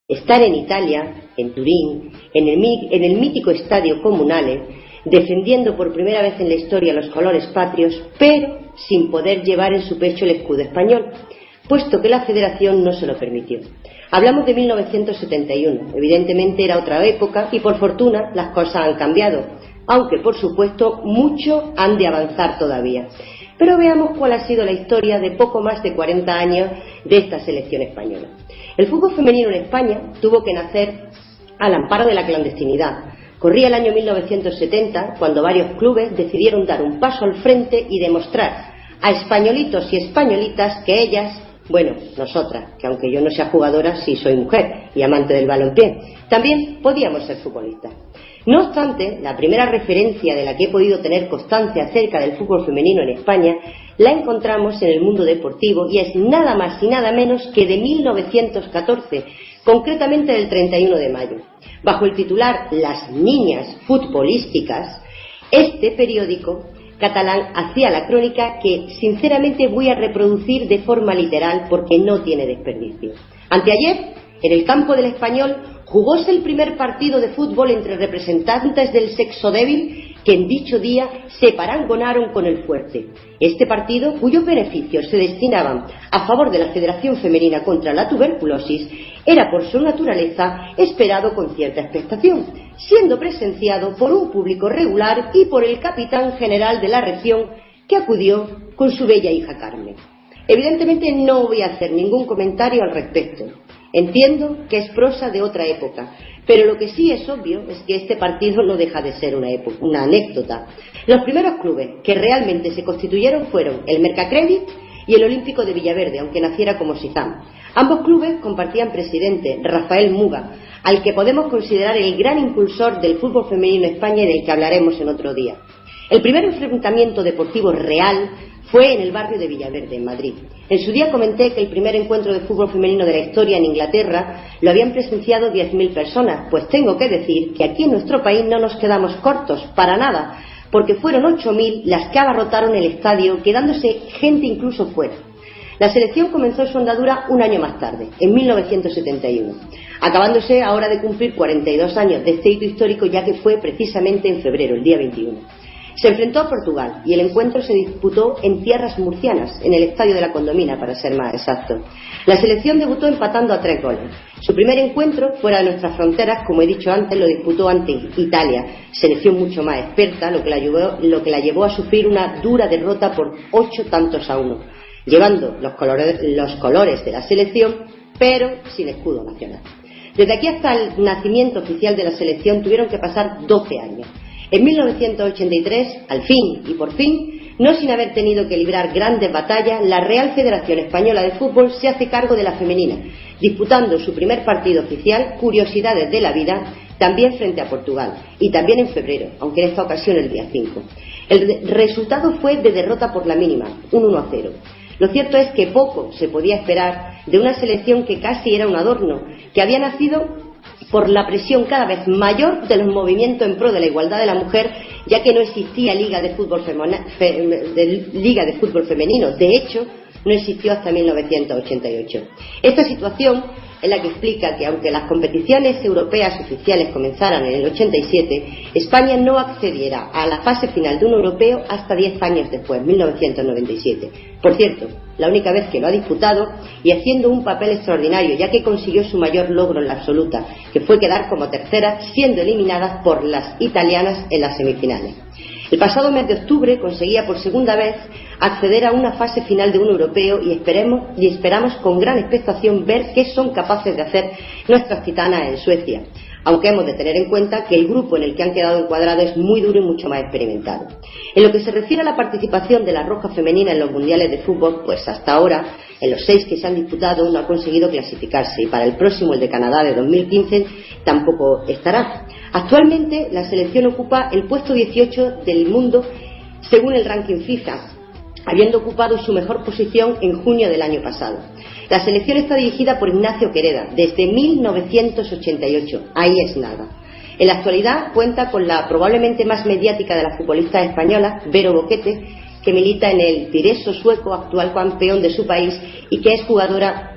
Estar en Italia, en Turín, en el mítico Estadio Comunale, defendiendo por primera vez en la historia los colores patrios, pero sin poder llevar en su pecho el escudo español, puesto que la Federación no se lo permitió. Hablamos de 1971, evidentemente era otra época y por fortuna las cosas han cambiado, aunque por supuesto mucho han de avanzar todavía. Pero veamos cuál ha sido la historia de poco más de 40 años de esta selección española. El fútbol femenino en España tuvo que nacer al amparo de la clandestinidad. Corría el año 1970 cuando varios clubes decidieron dar un paso al frente y demostrar a españolitos y españolitas que ellas, bueno, nosotras, que aunque yo no sea jugadora, sí soy mujer y amante del balompié, también podíamos ser futbolistas. No obstante, la primera referencia de la que he podido tener constancia acerca del fútbol femenino en España la encontramos en el mundo deportivo y es nada más y nada menos que de 1914, concretamente del 31 de mayo. Bajo el titular Las niñas futbolísticas, este periódico catalán hacía la crónica que sinceramente voy a reproducir de forma literal porque no tiene desperdicio. Anteayer, en el campo del Español, jugóse el primer partido de fútbol entre representantes del sexo débil que en dicho día se parangonaron con el fuerte. Este partido, cuyos beneficios se destinaban a favor de la Federación Femenina contra la Tuberculosis, era por su naturaleza esperado con cierta expectación, siendo presenciado por un público regular y por el capitán general de la región que acudió con su bella hija Carmen. Evidentemente no voy a hacer ningún comentario al respecto. Entiendo que es prosa de otra época, pero lo que sí es obvio es que este partido no deja de ser una anécdota. Los primeros clubes que realmente se constituyeron fueron el Mercacredit y el Olímpico de Villaverde, aunque naciera como Sizam. Ambos clubes compartían presidente, Rafael Muga, al que podemos considerar el gran impulsor del fútbol femenino en España y del que hablaremos en otro día. El primer enfrentamiento deportivo real fue en el barrio de Villaverde, en Madrid. En su día comenté que el primer encuentro de fútbol femenino de la historia en Inglaterra lo habían presenciado 10.000 personas, pues tengo que decir que aquí en nuestro país no nos quedamos cortos, para nada, porque fueron 8.000 las que abarrotaron el estadio, quedándose gente incluso fuera. La selección comenzó su andadura un año más tarde, en 1971, acabándose ahora de cumplir 42 años de este hito histórico, ya que fue precisamente en febrero, el día 21. Se enfrentó a Portugal y el encuentro se disputó en tierras murcianas, en el Estadio de la Condomina, para ser más exacto. La selección debutó empatando a 3 goles. Su primer encuentro fuera de nuestras fronteras, como he dicho antes, lo disputó ante Italia, selección mucho más experta, lo que la llevó a sufrir una dura derrota por 8-1, llevando los colores de la selección, pero sin escudo nacional. Desde aquí hasta el nacimiento oficial de la selección tuvieron que pasar 12 años. En 1983, al fin y por fin, no sin haber tenido que librar grandes batallas, la Real Federación Española de Fútbol se hace cargo de la femenina, disputando su primer partido oficial, curiosidades de la vida, también frente a Portugal, y también en febrero, aunque en esta ocasión el día 5. El resultado fue de derrota por la mínima, un 1-0. Lo cierto es que poco se podía esperar de una selección que casi era un adorno, que había nacido por la presión cada vez mayor de los movimientos en pro de la igualdad de la mujer, ya que no existía liga de fútbol femenino. De hecho, no existió hasta 1988. Esta situación es la que explica que, aunque las competiciones europeas oficiales comenzaran en el 87, España no accediera a la fase final de un europeo hasta 10 años después, 1997. Por cierto, la única vez que lo ha disputado y haciendo un papel extraordinario, ya que consiguió su mayor logro en la absoluta, que fue quedar como tercera, siendo eliminadas por las italianas en las semifinales. El pasado mes de octubre conseguía por segunda vez acceder a una fase final de un europeo y esperamos con gran expectación ver qué son capaces de hacer nuestras titanas en Suecia, aunque hemos de tener en cuenta que el grupo en el que han quedado encuadrados es muy duro y mucho más experimentado. En lo que se refiere a la participación de la Roja Femenina en los mundiales de fútbol, pues hasta ahora, en los 6 que se han disputado, no ha conseguido clasificarse y para el próximo, el de Canadá de 2015, tampoco estará. Actualmente la selección ocupa el puesto 18 del mundo según el ranking FIFA, habiendo ocupado su mejor posición en junio del año pasado. La selección está dirigida por Ignacio Quereda desde 1988, ahí es nada. En la actualidad cuenta con la probablemente más mediática de las futbolistas españolas, Vero Boquete, que milita en el Tireso sueco, actual campeón de su país, y que es jugadora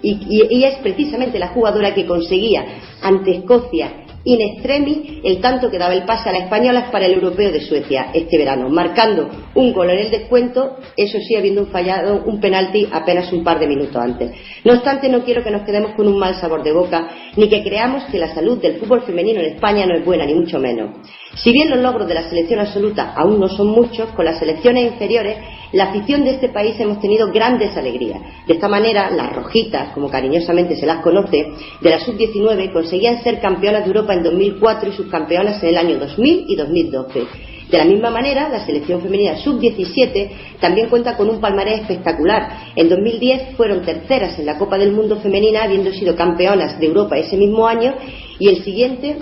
y es precisamente la jugadora que conseguía ante Escocia in extremis el tanto que daba el pase a las españolas para el europeo de Suecia este verano, marcando un gol en el descuento, eso sí, habiendo fallado un penalti apenas un par de minutos antes. No obstante, no quiero que nos quedemos con un mal sabor de boca, ni que creamos que la salud del fútbol femenino en España no es buena, ni mucho menos. Si bien los logros de la selección absoluta aún no son muchos, con las selecciones inferiores, la afición de este país hemos tenido grandes alegrías. De esta manera, las rojitas, como cariñosamente se las conoce, de la sub-19 conseguían ser campeonas de Europa en 2004 y subcampeonas en el año 2000 y 2012. De la misma manera, la selección femenina sub-17 también cuenta con un palmarés espectacular. En 2010 fueron terceras en la Copa del Mundo femenina, habiendo sido campeonas de Europa ese mismo año, y el siguiente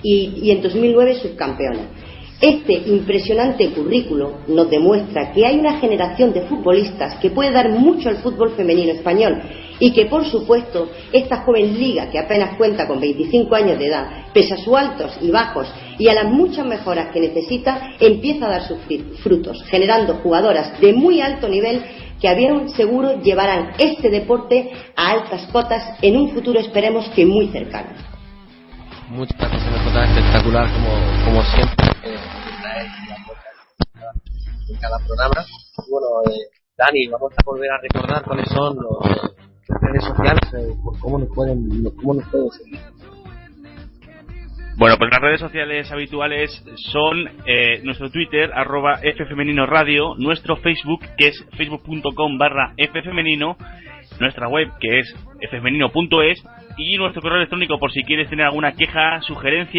y en 2009 subcampeonas. Este impresionante currículo nos demuestra que hay una generación de futbolistas que puede dar mucho al fútbol femenino español y que, por supuesto, esta joven liga, que apenas cuenta con 25 años de edad, pese a sus altos y bajos y a las muchas mejoras que necesita, empieza a dar sus frutos, generando jugadoras de muy alto nivel que a bien seguro llevarán este deporte a altas cotas en un futuro, esperemos que muy cercano. Muchas gracias, una espectacular como siempre en cada programa. Bueno, Dani, vamos a volver a recordar cuáles son las redes sociales, cómo nos pueden seguir. Bueno, pues las redes sociales habituales son nuestro Twitter, @ffemeninoradio, nuestro Facebook, que es facebook.com/ffemenino, nuestra web, que es ffemenino.es, y nuestro correo electrónico por si quieres tener alguna queja, sugerencia